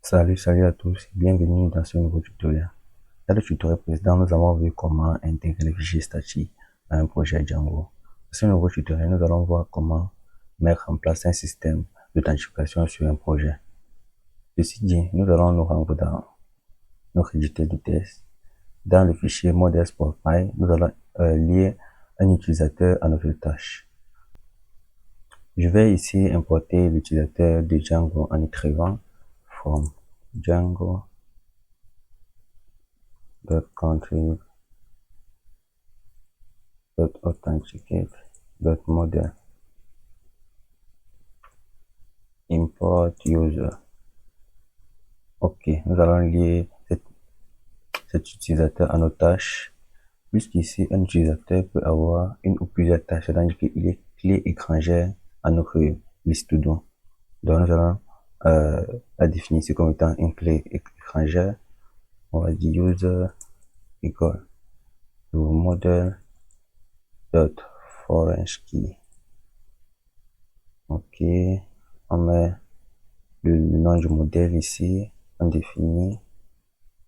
Salut à tous, bienvenue dans ce nouveau tutoriel. Dans le tutoriel précédent, nous avons vu comment intégrer les fichiers statiques à un projet Django. Dans ce nouveau tutoriel, nous allons voir comment mettre en place un système d'authentification sur un projet. Ceci dit, nous allons nous rendre dans notre éditeur de test. Dans le fichier models profile, nous allons lier un utilisateur à notre tâche. Je vais ici importer l'utilisateur de Django en écrivant from Django.contrib.authenticate.model import user. Ok, nous allons lier cet utilisateur à nos tâches, puisqu'ici un utilisateur peut avoir une ou plusieurs tâches, c'est-à-dire qu'il est clé étrangère à notre liste to do. Donc nous allons la définir ici comme étant une clé étrangère. On va dire user égale model.foreign-key. Ok, on met le nom du modèle ici, on définit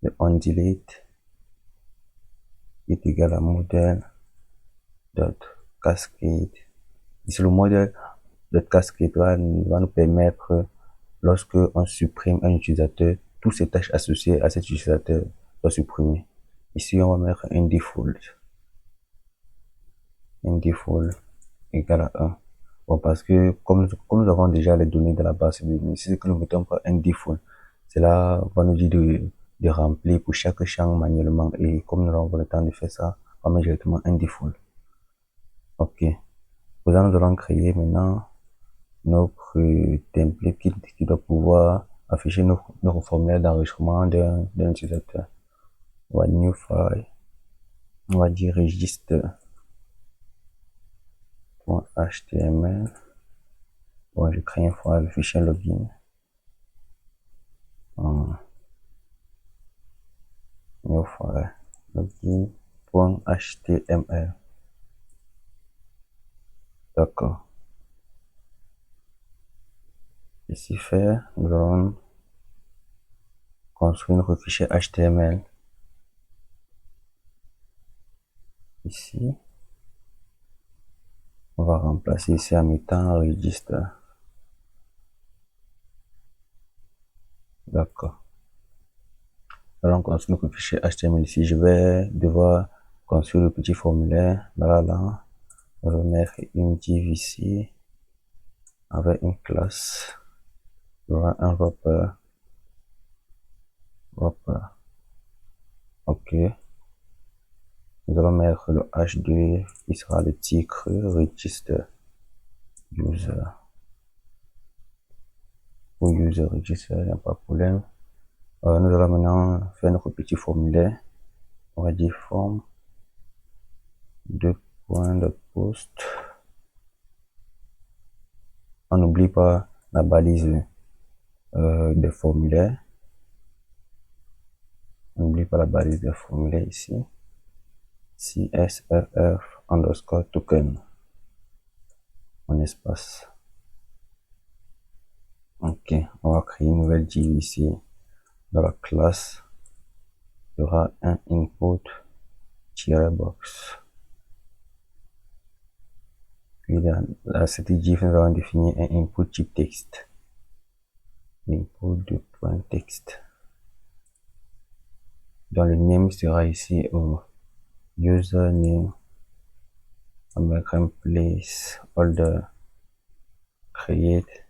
le onDelete est égal à modèle.cascade. Ici, le modèle.cascade va nous permettre, lorsque on supprime un utilisateur, toutes ces tâches associées à cet utilisateur sont supprimées. Ici, on va mettre un default égal à 1. Bon, parce que comme nous avons déjà les données de la base de données, si nous ne mettons pas un default, cela va nous dire de remplir pour chaque champ manuellement, et comme nous avons le temps de faire ça, on met directement un default. Ok. Nous allons créer maintenant notre template qui doit pouvoir afficher notre formulaire d'enregistrement d'un utilisateur. On va new file, on va dire register.html. Bon, je crée une fois le fichier login. New file login.html. D'accord. Ici faire, nous allons construire notre fichier HTML. Ici, on va remplacer ici en mettant register. D'accord. Alors, on construit notre fichier HTML ici. Je vais devoir construire le petit formulaire. Là. On va mettre une div ici avec une classe. Il y aura un wrapper. Ok. Nous allons mettre le H2 qui sera le titre register user. Pour user register, il n'y a pas de problème. Nous allons maintenant faire notre petit formulaire. On va dire form de post. On n'oublie pas la balise des formulaires. On n'oublie pas la balise des formulaires ici. CSRF underscore token en espace. Ok, on va créer une nouvelle div ici. Dans la classe, il y aura un input-box. Puis dans cette div, nous allons définir un input type texte. Input de point texte. Dans le name sera ici username. On va mettre un placeholder create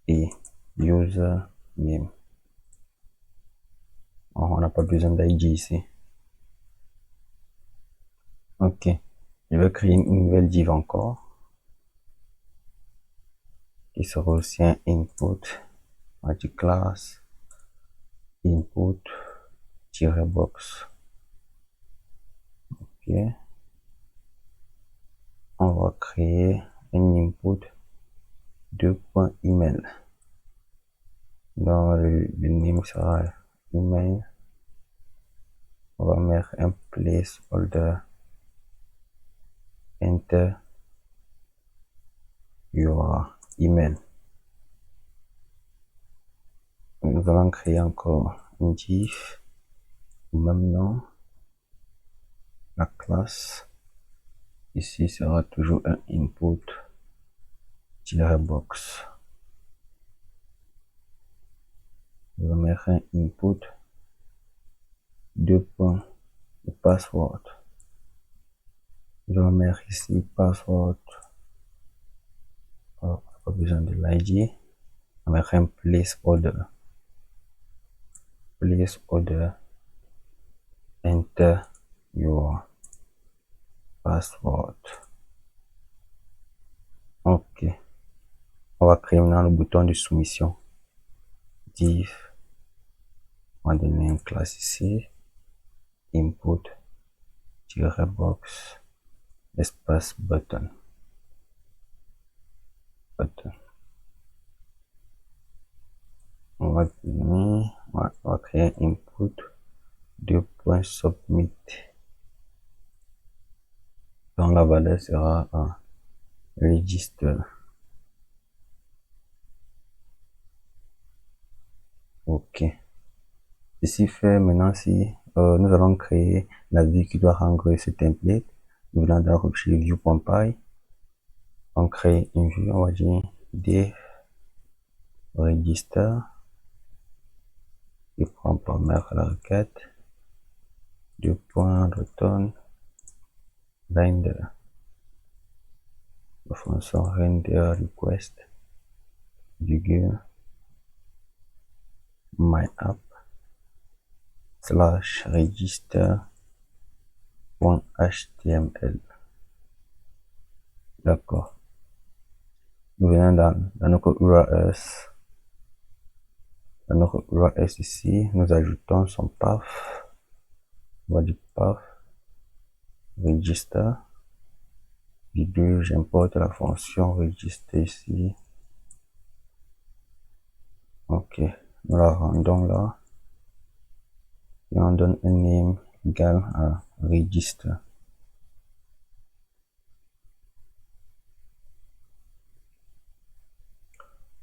et username. On n'a pas besoin d'ID ici. Ok. Je vais créer une nouvelle div encore. Qui sera aussi un input. On va dire class input-box. Ok. On va créer un input de point email. Dans le name sera email. On va mettre un placeholder enter. Il y aura email. Nous allons créer encore une div au même nom. La classe ici sera toujours un input-box. Je vais mettre un input, deux points, le password. Je vais mettre ici password. Oh, pas besoin de l'ID. Je vais mettre un placeholder. Placeholder. Enter your password. Ok. On va créer maintenant le bouton de soumission. Div. On va donner une classe ici. Input-box. Espace button. On va créer un input, deux points submit. Donc la valeur sera un register. Ok. Ceci fait, maintenant si nous allons créer la vue qui doit rendre ce template, nous venons dans le fichier view.py. On crée une vue, on va dire div register. Et on peut mettre la requête, deux points return render. La fonction render request virgule my app slash register.html. D'accord. Nous venons dans notre URL. Dans notre URL ici, nous ajoutons son path. On va dire path register. J'importe la fonction register ici. Ok. Nous la rendons là. Et on donne un name égal à register.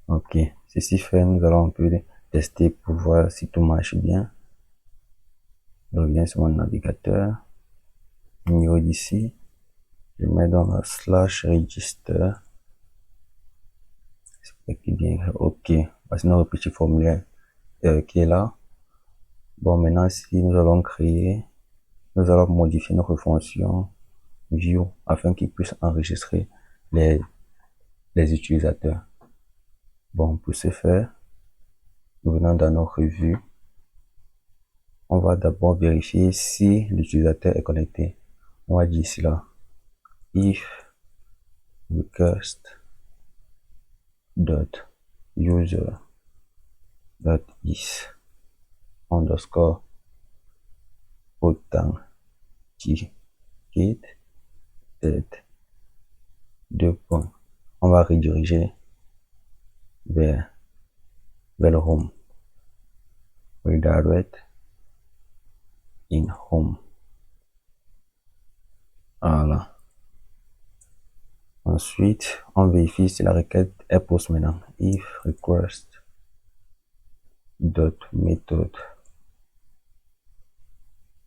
Ok, ceci fait, nous allons un peu tester pour voir si tout marche bien. Je reviens sur mon navigateur. Numéro d'ici. Je mets dans la slash register. C'est bien. Ok, voici notre petit formulaire qui est là. Bon, maintenant, si nous allons nous allons modifier notre fonction view afin qu'il puisse enregistrer les utilisateurs. Bon, pour ce faire, nous venons dans notre vue. On va d'abord vérifier si l'utilisateur est connecté. On va dire ici là, if request dot user dot is underscore authenticate deux points. On va rediriger vers le home. Redirect in home. Voilà. Ensuite, on vérifie si la requête est post maintenant. If request dot method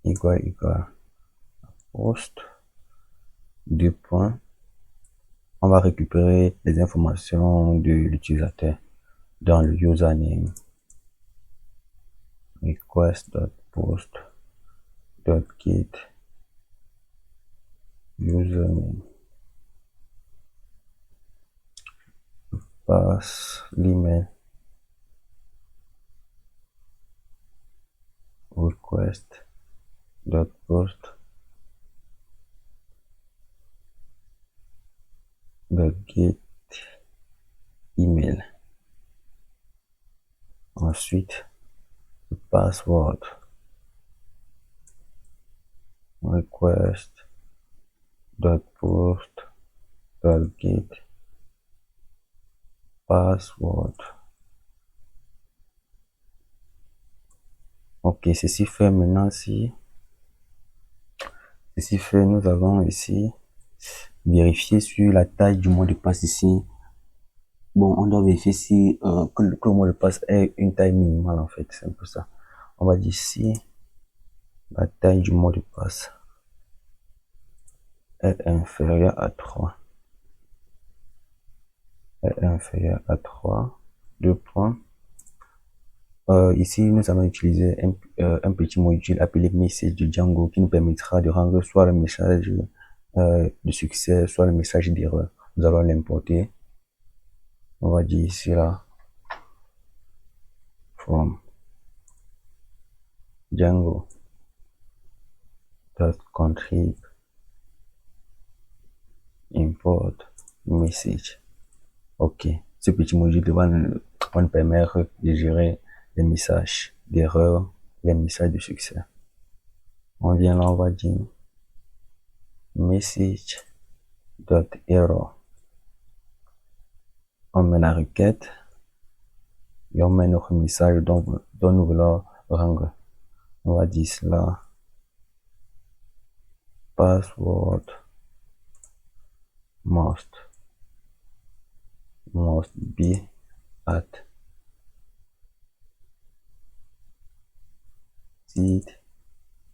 égale post deux points. On va récupérer les informations de l'utilisateur dans le username request.post.get username. Passe l'email request.post.get email. Ensuite, le password request.post.get password. Ok, ceci fait maintenant ceci fait, nous allons ici vérifier sur la taille du mot de passe ici. Bon, on doit vérifier si que le mot de passe est une taille minimale en fait, c'est un peu ça. On va dire ici, la taille du mot de passe est inférieure à 3. Est inférieure à 3. Deux points. Ici, nous allons utiliser un petit module appelé message de Django qui nous permettra de rendre soit le message de succès, soit le message d'erreur. Nous allons l'importer. On va dire ici là, from Django.contrib import message. Ok. Ce petit module va nous permettre de gérer les messages d'erreur, les messages de succès. On vient là, on va dire message.error. On met la requête et on met notre message dont nous voulons rendre. On va dire cela password must be at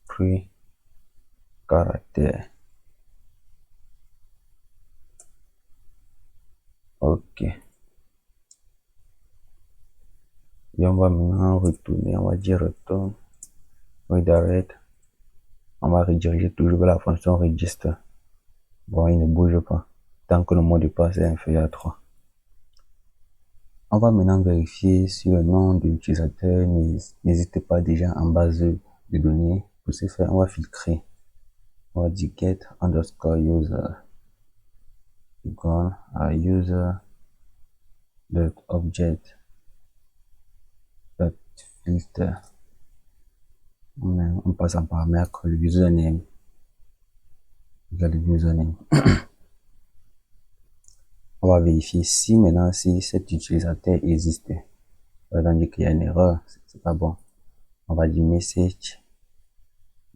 3 caractères. Ok. Et on va maintenant retourner, on va dire return, redirect. On va rediriger toujours vers la fonction register. Bon, il ne bouge pas tant que le mot de passe est inférieur à 3. On va maintenant vérifier si le nom de l'utilisateur n'existe pas déjà en base de données. Pour ce faire, on va filtrer. On va dire get underscore user equal à user dot object dot filter. On passe en paramètre le username. Le username. On va vérifier si maintenant si cet utilisateur existe. Par exemple, dire qu'il y a une erreur, c'est pas bon. On va dire message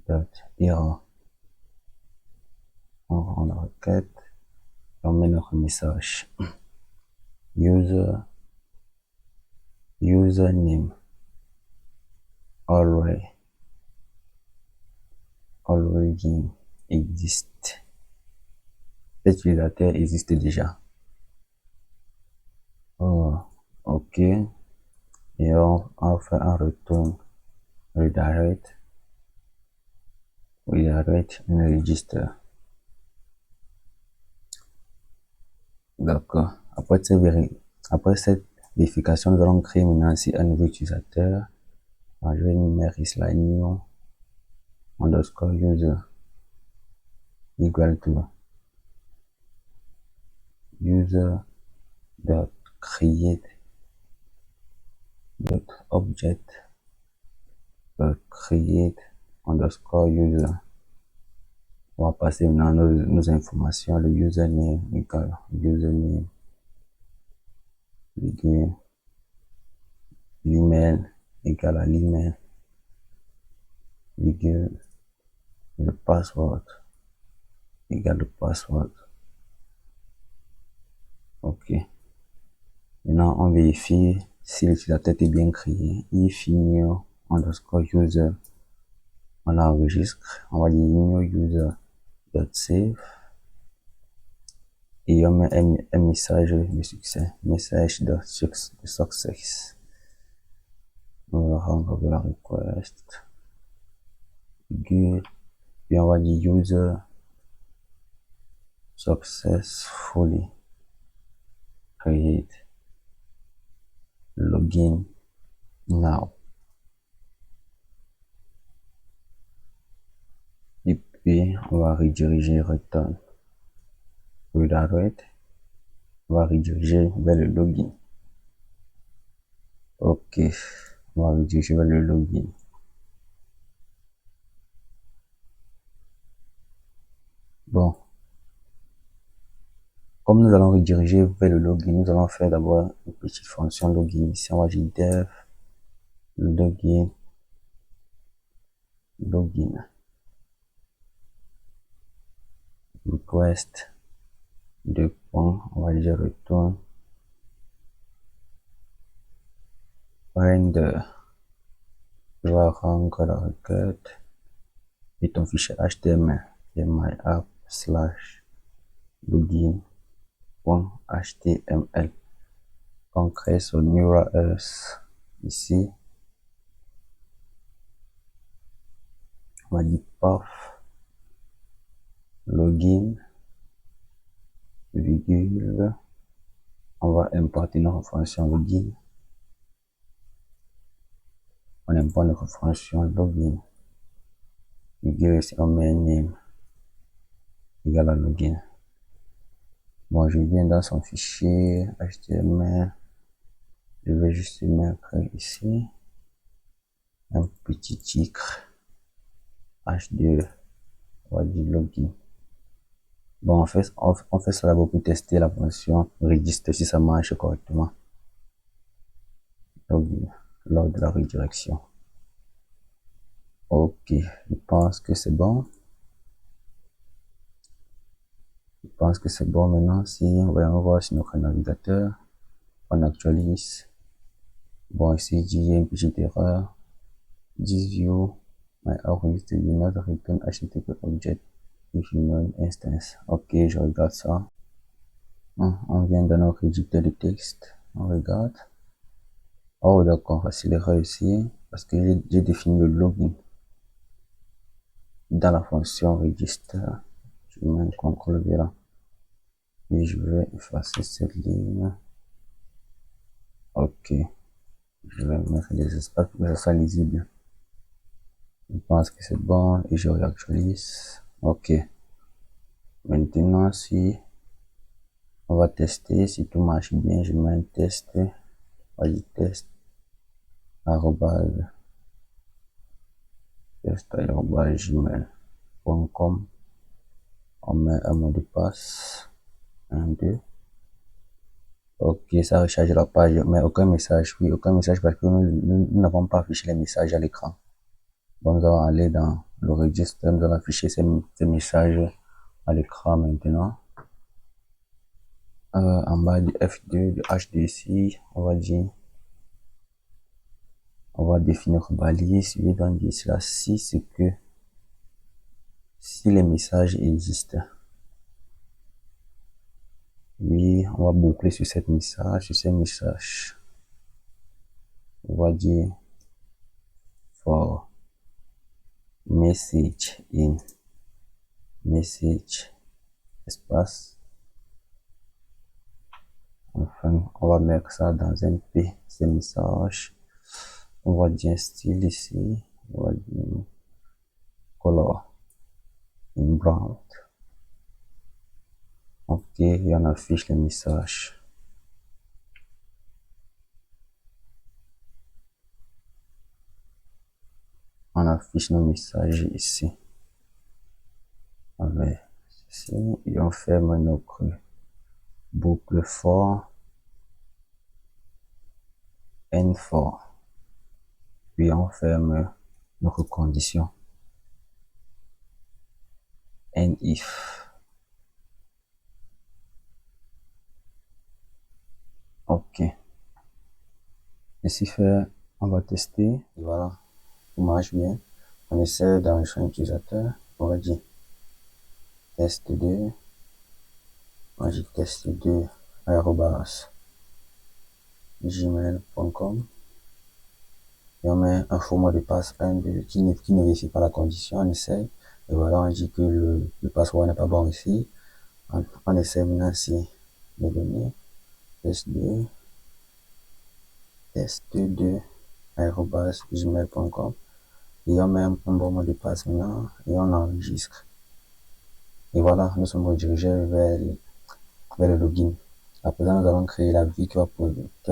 dot error. On rend la requête. On met notre message. Username already existe. Cet utilisateur existe déjà. Oh, ok. Et on fait un retour redirect une register. D'accord. Après cette vérification, nous allons créer maintenant ici un nouveau utilisateur. Alors, je vais numérer cela new underscore user equal to user dot create dot object dot create underscore user. On va passer maintenant nos informations, le username égale username, l'email égale à l'email, le password égale le password. Ok. Maintenant, on vérifie si l'utilisateur est bien créé. If new underscore user, on l'enregistre. On va dire new user dot save. Et on met un message de succès. Message de success. On va rendre la request. Good. Puis on va dire user successfully create login now. Et puis on va rediriger return redirect. On va rediriger vers le login. Ok, on va rediriger vers le login. Bon, comme nous allons rediriger vers le login, nous allons faire d'abord une petite fonction login. Ici, on va dire dev login request deux points, on va dire retourne render. Tu vas rendre la requête et ton fichier HTML et myapp slash login.html. On crée son URL ici. On va dire path login virgule. On va importer notre fonction login. On importe notre fonction login. Virgule ici, on met name égal à login. Bon, je viens dans son fichier HTML. Je vais juste mettre ici un petit titre H2. On va dire login. Bon, on fait ça d'abord pour tester la fonction register si ça marche correctement. Login lors de la redirection. Ok, je pense que c'est bon. Je pense que c'est bon maintenant. Si on va voir sur notre navigateur, on actualise. Bon, ici, il y a une petite erreur. This view my output do not return HTTP object if you know instance. Ok, je regarde ça. On vient dans notre éditeur de texte. On regarde. Oh, d'accord, c'est l'erreur ici parce que j'ai défini le login dans la fonction register. Je mets un CTRL-V là. Et je vais effacer cette ligne. Ok. Je vais mettre des espaces pour que ça soit lisible. Je pense que c'est bon et je réactualise. Ok. Maintenant, si on va tester, si tout marche bien, je mets un test. On va dire test arrobase gmail.com. On met un mot de passe. 1, 2. Ok, ça recharge la page, mais aucun message. Oui, aucun message parce que nous n'avons pas affiché les messages à l'écran. Donc, nous allons aller dans le registre, nous allons afficher ces messages à l'écran maintenant. En bas du F2, du H2 ici, on va définir balise. Je vais donc dire cela si c'est que si les messages existent. Oui, on va boucler sur ces messages. On va dire for message in message espace. Enfin, on va mettre ça dans un P, ces messages. On va dire style ici. On va dire color in brown. Ok, et on affiche les messages. On affiche nos messages ici. Avec ceci, et on ferme notre boucle for and for. Puis on ferme notre condition and if. Ok. Ceci fait, on va tester. Et voilà, tout marche bien. On essaie d'enregistrer un utilisateur. On va dire test2. On va dire test2 gmail.com. Et on met un faux mot de passe 1, 2 qui ne vérifie pas la condition. On essaie. Et voilà, on dit que le password n'est pas bon ici. On essaie maintenant si les données. Test2 gmail.com. Et on met un bon mot de passe maintenant et on enregistre. Et voilà, nous sommes redirigés vers le login. À présent, nous allons créer la vue qui va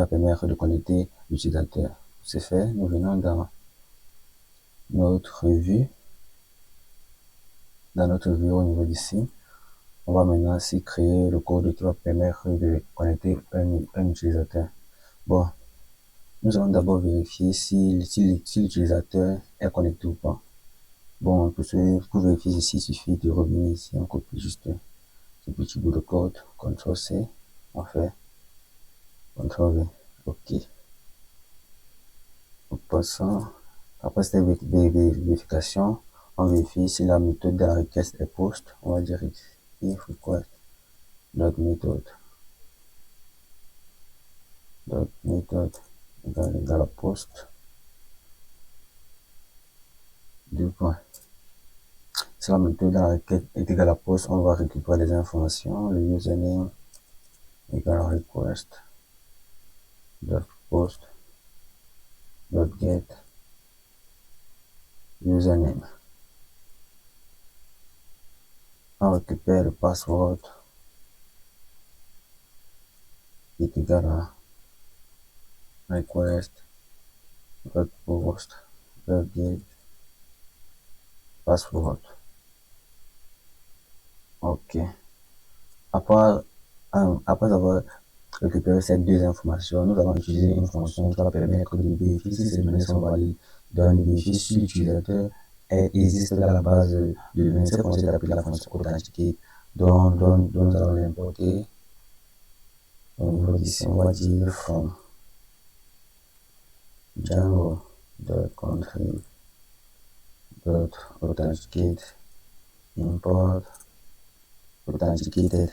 permettre de connecter l'utilisateur. C'est fait, nous venons dans notre vue. Dans notre vue au niveau d'ici, on va maintenant aussi créer le code qui va permettre de connecter un utilisateur. Bon, nous allons d'abord vérifier si l'utilisateur est connecté ou pas. Bon, pour vérifier ici, il suffit de revenir ici, on copie juste ce petit bout de code, CTRL-C, on fait CTRL-V, OK. fois ça, après cette vérification, on vérifie si la méthode de la requête est post. On va dire if request dot method égale à post. Deux points. Si la méthode de la requête est égale à post, on va récupérer les informations. Le username égale à request dot post dot get username. On récupère le password qui est égal à request dot post dot get password. Ok. Après avoir récupéré ces deux informations, nous allons utiliser une fonction qui va permettre de vérifier si ces données sont valides. Donc, vérifier si l'utilisateur existe dans la base de données. Cette fonction est appelée la fonction authenticate, dont nous allons l'importer. Au niveau d'ici, on va dire from Django.contrib.authenticate import authenticated.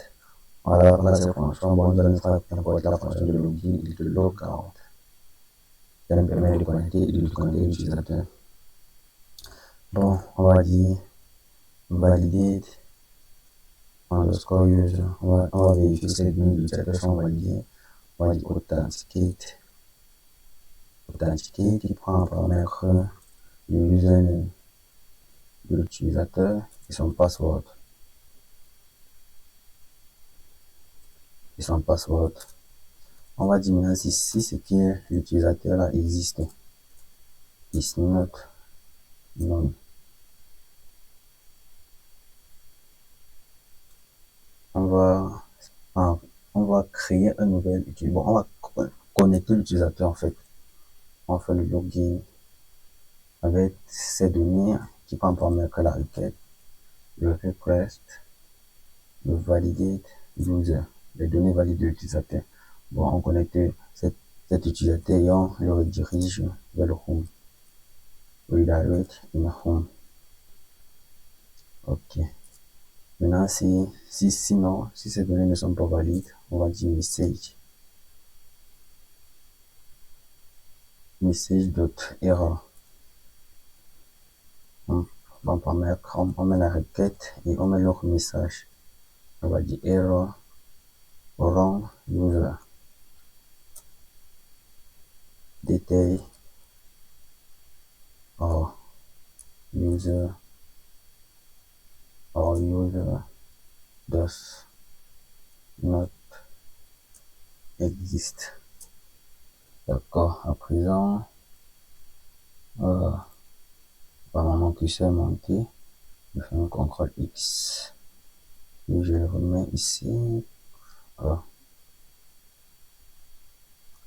Voilà cette fonction. Bon, nous allons importer la fonction de login et de logout. Ça nous permet de connecter et de déconnecter l'utilisateur. Bon, on va dire validate underscore user. On va vérifier si les données de l'utilisateur sont validées. On va dire authenticate qui prend en paramètre le username de l'utilisateur et son password. On va dire maintenant si ce que l'utilisateur là existe. Is not known. On va créer un nouvel utilisateur. Bon, on va connecter l'utilisateur en fait. On fait le login avec ces données qui prend en paramètre la requête, le request, le validate user, les données valides de l'utilisateur. Bon, on connecte cet utilisateur et on le redirige vers le home. Redirect in home. Ok. Maintenant, si ces données ne sont pas valides, on va dire message.error. On met la requête et on met l'autre message. On va dire error wrong user. Détail or user does not exist. D'accord, à présent, mon curseur monté, je fais un CTRL X et je le remets ici.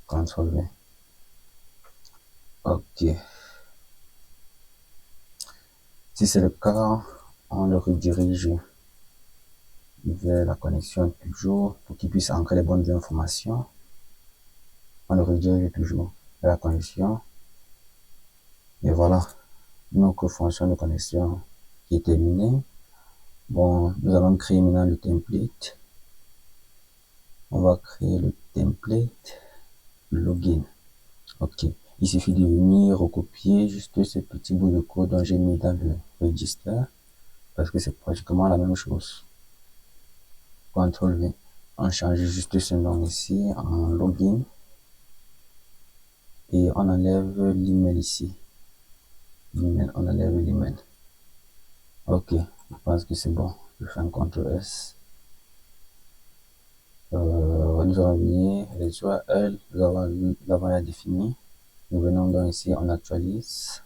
CTRL V. Ok. Si c'est le cas, on le redirige vers la connexion toujours pour qu'il puisse ancrer les bonnes informations. On le redirige toujours vers la connexion. Et voilà, notre fonction de connexion qui est terminée. Bon, nous allons créer maintenant le template. On va créer le template login. Ok. Il suffit de venir recopier juste ce petit bout de code dont j'ai mis dans le register parce que c'est pratiquement la même chose. CTRL V. On change juste ce nom ici en login et on enlève l'email ici. On enlève l'email. Ok, je pense que c'est bon. Je fais un CTRL S. Nous allons venir les URL, nous avons défini. Nous venons donc ici, on actualise.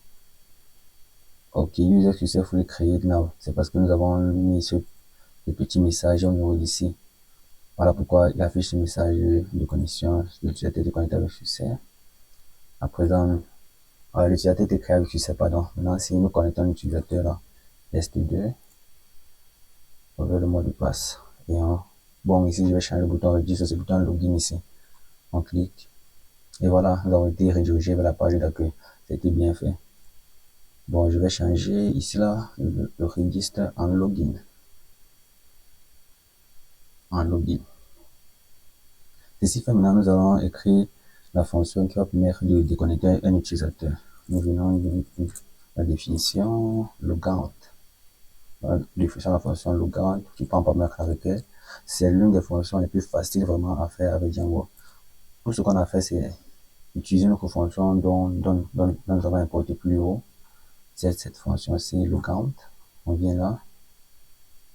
Ok, user successfully created now. C'est parce que nous avons mis ce petit message au niveau d'ici. Voilà pourquoi il affiche ce message de connexion. L'utilisateur est connecté avec succès. À présent, l'utilisateur est créé avec succès, pardon. Maintenant, si nous connectons l'utilisateur là, ST2, on veut le mot de passe. Et bon, ici, je vais changer le bouton register, c'est le bouton login ici. On clique. Et voilà, nous avons été redirigés vers la page d'accueil. C'était bien fait. Bon, je vais changer ici là le registre en login. En login. Ceci fait, maintenant, nous allons écrire la fonction qui va permettre de déconnecter un utilisateur. Nous venons de la définition logout. La définition de la fonction logout qui peut en permettre la requête. C'est l'une des fonctions les plus faciles vraiment à faire avec Django. Tout ce qu'on a fait, c'est utiliser notre fonction dont nous avons importé plus haut. C'est cette fonction-ci, logout. On vient là.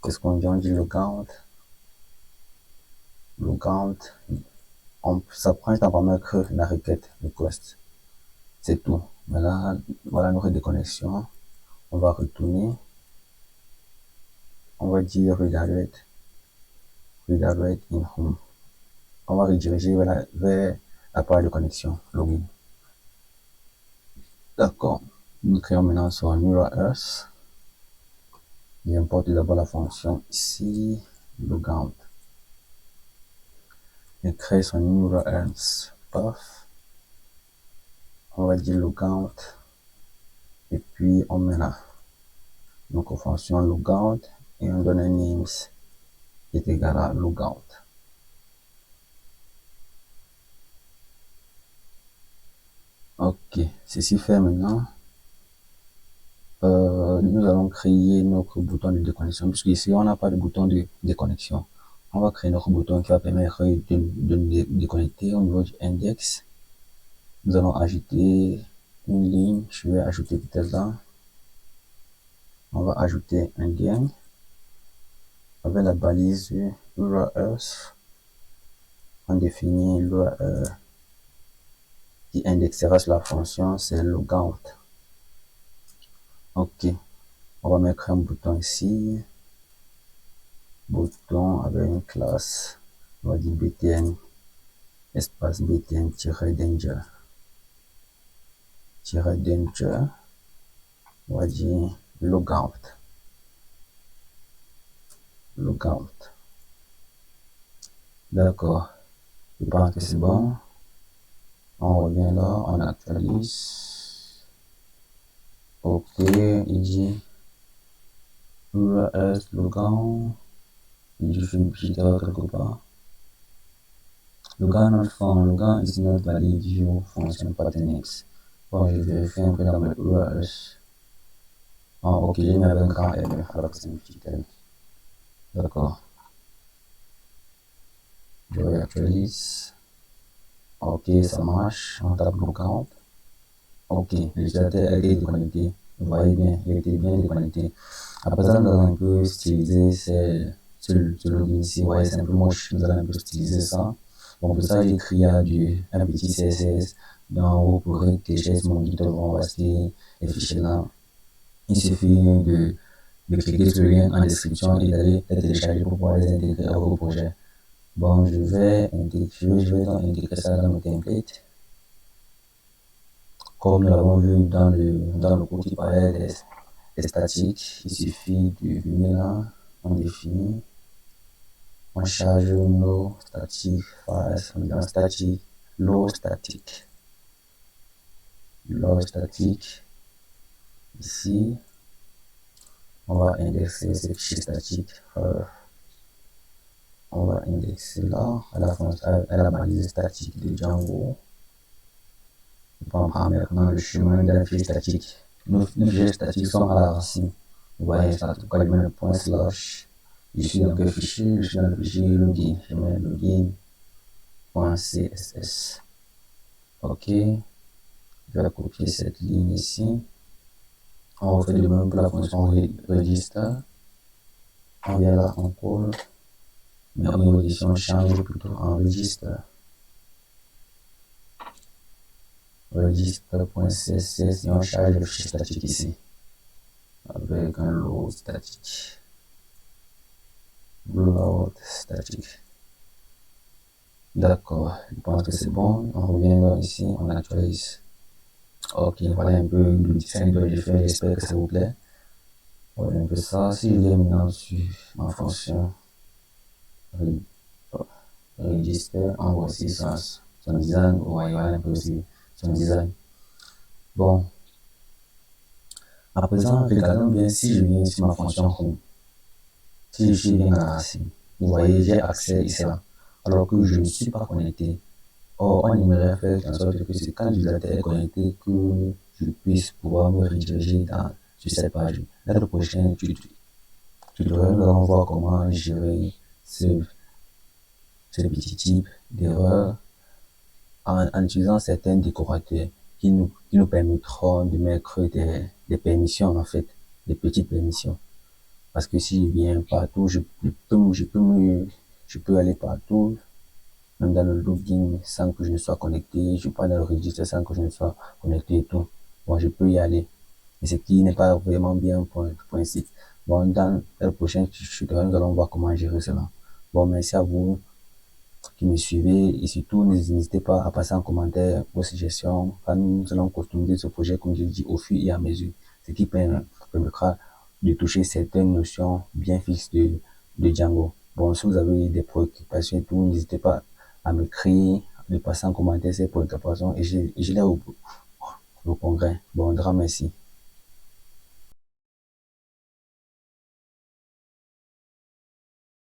Qu'est-ce qu'on dit? On dit logout. Logout. Ça prend juste à permettre la requête request. C'est tout. Voilà notre déconnexion. On va retourner. On va dire redirect in home. On va rediriger vers la page de connexion, login. D'accord. Nous créons maintenant sur Neural Earth. J'importe d'abord la fonction ici, logout. Je crée son Neural Earth path. On va dire logout. Et puis on met là. Donc fonction logout et on donne un names qui est égal à logout. Ok, ceci fait maintenant. Nous allons créer notre bouton de déconnexion, puisque ici on n'a pas de bouton de déconnexion. On va créer notre bouton qui va permettre de déconnecter au niveau du index. Nous allons ajouter une ligne. Je vais ajouter peut-être là. On va ajouter un lien avec la balise URL. On définit l'URL qui indexera sur la fonction, c'est logout. Ok, on va mettre un bouton ici. Bouton avec une classe, on va dire btn espace btn-danger on va dire logout. D'accord, je pense que c'est bon. On revient là, on actualise. Ok, il dit URL logout. Il dit je fais une petite erreur quelque part. Logout not found, logout is not valid, view function pattern X. Bon, je vérifie un peu dans mes URLs. Oh, ok, j'ai mis avec un grand L, alors que c'est une petite L. D'accord. Je réactualise. Ok, ça marche. On tape logout. Ok, l'utilisateur a été déconnecté. Vous voyez bien, il a été bien déconnecté. À présent, nous allons un peu styliser ce login ici. Vous voyez, c'est un peu moche. Nous allons un peu styliser ça. Bon, pour ça, j'ai créé un petit CSS. Donc, vous pourrez télécharger mon guide, on va rester les fichiers là. Il suffit de cliquer sur le lien en description et d'aller les télécharger pour pouvoir les intégrer à vos projets. Bon, je vais donc intégrer ça dans mon template. Comme nous l'avons vu dans le cours qui parlait des statiques, il suffit de venir là, on définit, on charge nos statiques files, on dit statique, low statique. Ici, on va indexer ces fichiers statiques. On va indexer là à la balise statique de Django. On prend maintenant le chemin d'un fichier statique. Nos fichiers statiques sont à la racine. Vous voyez ça, tout cas, je mets le point slash. Je suis dans quel fichier? Je suis dans le fichier login. Je mets login.css. Ok. Je vais copier cette ligne ici. On refait de même pour la fonction register. On vient là, on colle. Mais au niveau d'ici, on change plutôt en register. Register.css et on charge le fichier statique ici. Avec un load statique. Load statique. D'accord, je pense que c'est bon. On revient là ici, on actualise. Ok, voilà un peu le design que j'ai fait. J'espère que ça vous plaît. Voilà un peu ça. Si je viens maintenant sur ma fonction register, on voit ici ça. son design, ouais, voilà un peu aussi son design. Bon, à présent, regardons bien si je viens sur ma fonction Home. Si je viens à la racine, vous voyez, j'ai accès ici là, alors que je ne suis pas connecté. Or, on aimerait faire en sorte que c'est quand l'utilisateur est connecté que je puisse pouvoir me rediriger sur cette page. Là, le prochain tutoriel, nous allons voir comment gérer ce petit type d'erreur en utilisant certains décorateurs qui nous permettront de mettre des permissions, en fait, des petites permissions. Parce que si je viens partout, je peux aller partout, même dans le login sans que je ne sois connecté, je peux dans le registre sans que je ne sois connecté et tout. Bon, je peux y aller. Et ce qui n'est pas vraiment bien pour un site. Bon, dans le prochain tutoriel, nous allons voir comment gérer cela. Bon, merci à vous qui me suivez et surtout n'hésitez pas à passer en commentaire vos suggestions quand nous allons customiser ce projet comme je dis au fur et à mesure, ce qui permettra de toucher certaines notions bien fixes de Django. Bon, si vous avez des préoccupations et tout, n'hésitez pas à m'écrire, de passer en commentaire ces préoccupations et je les au congrès. Bon, un grand merci.